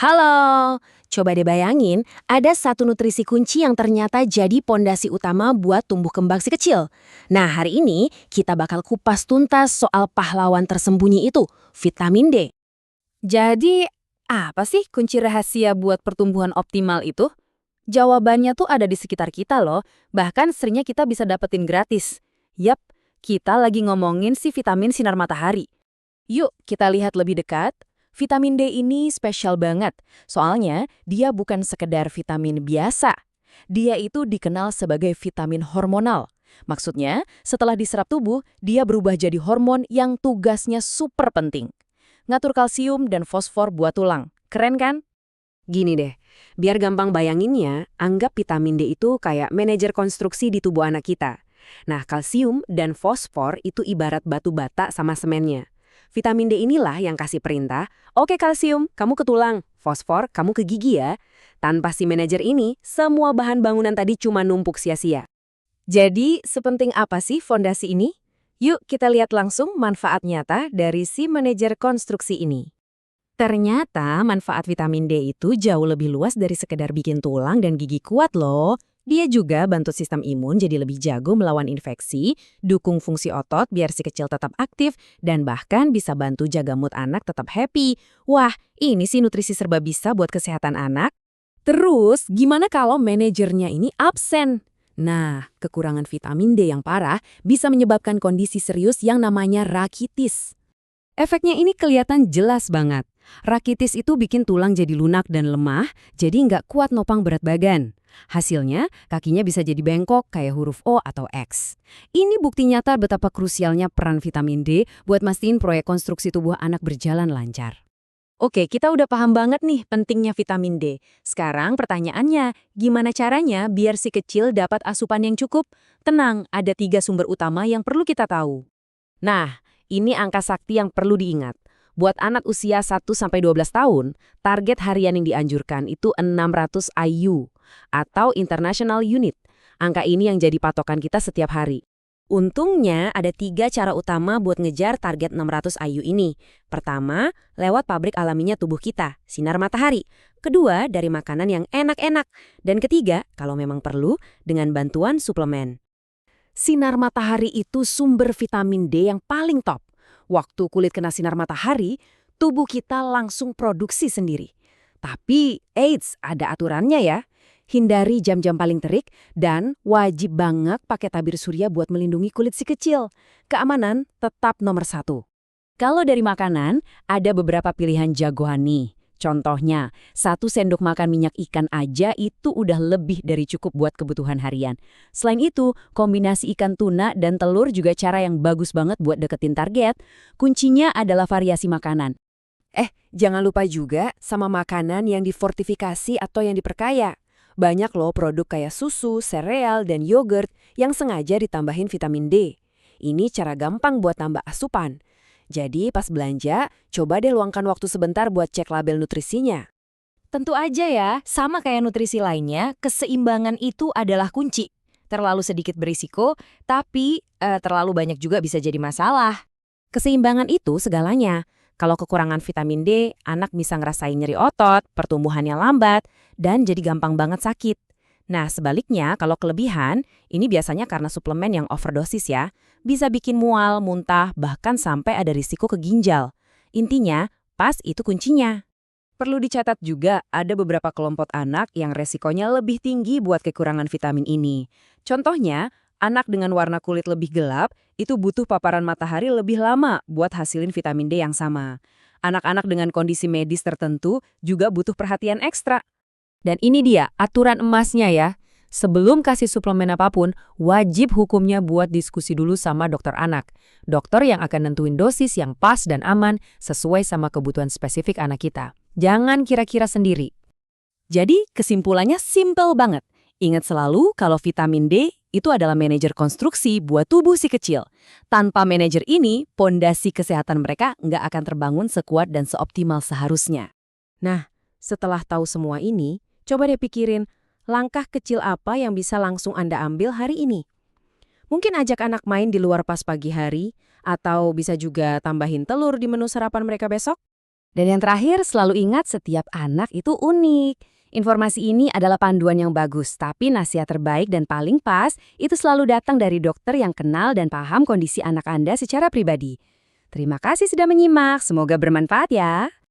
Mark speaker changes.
Speaker 1: Halo, coba deh bayangin ada satu nutrisi kunci yang ternyata jadi pondasi utama buat tumbuh kembang si kecil. Nah, hari ini kita bakal kupas tuntas soal pahlawan tersembunyi itu, vitamin D.
Speaker 2: Jadi, apa sih kunci rahasia buat pertumbuhan optimal itu? Jawabannya tuh ada di sekitar kita loh, bahkan seringnya kita bisa dapetin gratis. Yap, kita lagi ngomongin si vitamin sinar matahari. Yuk, kita lihat lebih dekat. Vitamin D ini spesial banget, soalnya dia bukan sekedar vitamin biasa. Dia itu dikenal sebagai vitamin hormonal. Maksudnya, setelah diserap tubuh, dia berubah jadi hormon yang tugasnya super penting. Ngatur kalsium dan fosfor buat tulang. Keren kan?
Speaker 1: Gini deh, biar gampang bayanginnya, anggap vitamin D itu kayak manajer konstruksi di tubuh anak kita. Nah, kalsium dan fosfor itu ibarat batu bata sama semennya. Vitamin D inilah yang kasih perintah, oke kalsium, kamu ke tulang, fosfor, kamu ke gigi ya. Tanpa si manajer ini, semua bahan bangunan tadi cuma numpuk sia-sia.
Speaker 2: Jadi, sepenting apa sih fondasi ini? Yuk kita lihat langsung manfaat nyata dari si manajer konstruksi ini.
Speaker 1: Ternyata manfaat vitamin D itu jauh lebih luas dari sekedar bikin tulang dan gigi kuat loh. Dia juga bantu sistem imun jadi lebih jago melawan infeksi, dukung fungsi otot biar si kecil tetap aktif, dan bahkan bisa bantu jaga mood anak tetap happy. Wah, ini sih nutrisi serba bisa buat kesehatan anak. Terus, gimana kalau manajernya ini absen? Nah, kekurangan vitamin D yang parah bisa menyebabkan kondisi serius yang namanya rakitis. Efeknya ini kelihatan jelas banget. Rakitis itu bikin tulang jadi lunak dan lemah, jadi nggak kuat nopang berat badan. Hasilnya, kakinya bisa jadi bengkok kayak huruf O atau X. Ini bukti nyata betapa krusialnya peran vitamin D buat mastiin proyek konstruksi tubuh anak berjalan lancar.
Speaker 2: Oke, kita udah paham banget nih pentingnya vitamin D. Sekarang pertanyaannya, gimana caranya biar si kecil dapat asupan yang cukup? Tenang, ada 3 sumber utama yang perlu kita tahu.
Speaker 1: Nah, ini angka sakti yang perlu diingat. Buat anak usia 1-12 tahun, target harian yang dianjurkan itu 600 IU atau International Unit. Angka ini yang jadi patokan kita setiap hari. Untungnya ada 3 cara utama buat ngejar target 600 IU ini. Pertama, lewat pabrik alaminya tubuh kita, sinar matahari. Kedua, dari makanan yang enak-enak. Dan ketiga, kalau memang perlu, dengan bantuan suplemen. Sinar matahari itu sumber vitamin D yang paling top. Waktu kulit kena sinar matahari, tubuh kita langsung produksi sendiri. Tapi, eits, ada aturannya ya. Hindari jam-jam paling terik dan wajib banget pakai tabir surya buat melindungi kulit si kecil. Keamanan tetap nomor 1. Kalau dari makanan, ada beberapa pilihan jagoan nih. Contohnya, 1 sendok makan minyak ikan aja itu udah lebih dari cukup buat kebutuhan harian. Selain itu, kombinasi ikan tuna dan telur juga cara yang bagus banget buat deketin target. Kuncinya adalah variasi makanan. Jangan lupa juga sama makanan yang difortifikasi atau yang diperkaya. Banyak loh produk kayak susu, sereal, dan yogurt yang sengaja ditambahin vitamin D. Ini cara gampang buat tambah asupan. Jadi pas belanja, coba deh luangkan waktu sebentar buat cek label nutrisinya.
Speaker 2: Tentu aja ya, sama kayak nutrisi lainnya, keseimbangan itu adalah kunci. Terlalu sedikit berisiko, tapi terlalu banyak juga bisa jadi masalah.
Speaker 1: Keseimbangan itu segalanya. Kalau kekurangan vitamin D, anak bisa ngerasain nyeri otot, pertumbuhannya lambat, dan jadi gampang banget sakit. Nah, sebaliknya kalau kelebihan, ini biasanya karena suplemen yang overdosis ya. Bisa bikin mual, muntah, bahkan sampai ada risiko ke ginjal. Intinya, pas itu kuncinya.
Speaker 2: Perlu dicatat juga, ada beberapa kelompok anak yang resikonya lebih tinggi buat kekurangan vitamin ini. Contohnya, anak dengan warna kulit lebih gelap itu butuh paparan matahari lebih lama buat hasilin vitamin D yang sama. Anak-anak dengan kondisi medis tertentu juga butuh perhatian ekstra. Dan ini dia aturan emasnya ya. Sebelum kasih suplemen apapun, wajib hukumnya buat diskusi dulu sama dokter anak. Dokter yang akan nentuin dosis yang pas dan aman sesuai sama kebutuhan spesifik anak kita. Jangan kira-kira sendiri. Jadi kesimpulannya simple banget. Ingat selalu kalau vitamin D itu adalah manajer konstruksi buat tubuh si kecil. Tanpa manajer ini, pondasi kesehatan mereka nggak akan terbangun sekuat dan seoptimal seharusnya. Nah, setelah tahu semua ini, coba deh pikirin, langkah kecil apa yang bisa langsung Anda ambil hari ini? Mungkin ajak anak main di luar pas pagi hari, atau bisa juga tambahin telur di menu sarapan mereka besok?
Speaker 1: Dan yang terakhir, selalu ingat setiap anak itu unik. Informasi ini adalah panduan yang bagus, tapi nasihat terbaik dan paling pas itu selalu datang dari dokter yang kenal dan paham kondisi anak Anda secara pribadi. Terima kasih sudah menyimak, semoga bermanfaat ya.